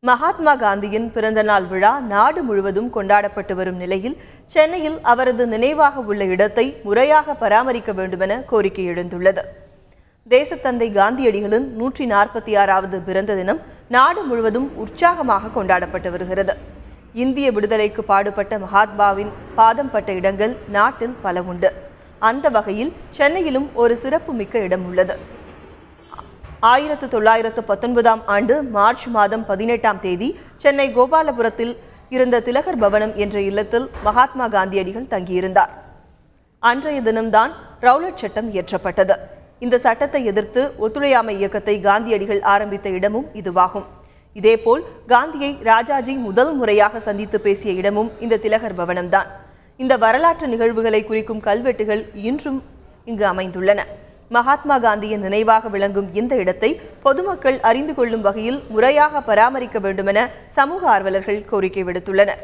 மகாத்மா காந்தியின் பிறந்தநாள் விழா நாடு முழுவதும் கொண்டாடப்பட்டு வரும் நிலையில் சென்னையில் அவரது நினைவாக உள்ள இடத்தை முறையாக பராமரிக்க வேண்டுமென கோரிக்கை எழுந்துள்ளது. தேசத்தந்தை காந்தியடிகளின் 146வது பிறந்த தினம் நாடு முழுவதும் உற்சாகமாக கொண்டாடப்பட்டு வருகிறது. இந்திய விடுதலைக்கு பாடுபட்ட மகாத்மாவின் பாதம் பட்ட இடங்கள் நாட்டில் பல உண்டு. அந்த வகையில் சென்னையிலும் ஒரு சிறப்புமிக்க இடம் உள்ளது. 1919ஆம் ஆண்டு மார்ச் மாதம் 18ஆம் தேதி சென்னை கோபாலபுரத்தில் இருந்த திலகர் பவனம் என்ற இல்லத்தில் மகாத்மா காந்தியடிகள் தங்கியிருந்தார். அன்றைய தினம்தான் ரவுலட் சட்டம் இயற்றப்பட்டது. இந்த சட்டத்தை எதிர்த்து ஒத்துழையாமை இயக்கத்தை காந்தியடிகள் ஆரம்பித்த இடமும் இதுவாகும். இதேபோல் காந்தியை ராஜாஜி முதல் முறையாக சந்தித்து பேசிய இடமும் இந்த திலகர் பவனம்தான். இந்த வரலாற்று நிகழ்வுகளை குறிக்கும் கல்வெட்டுகள் இன்றும் இங்கு அமைந்துள்ளன. மகாத்மா காந்தியின் நினைவாக விளங்கும் இந்த இடத்தை பொதுமக்கள் அறிந்து கொள்ளும் வகையில் முறையாக பராமரிக்க வேண்டுமென சமூக ஆர்வலர்கள் கோரிக்கை விடுத்துள்ளனர்.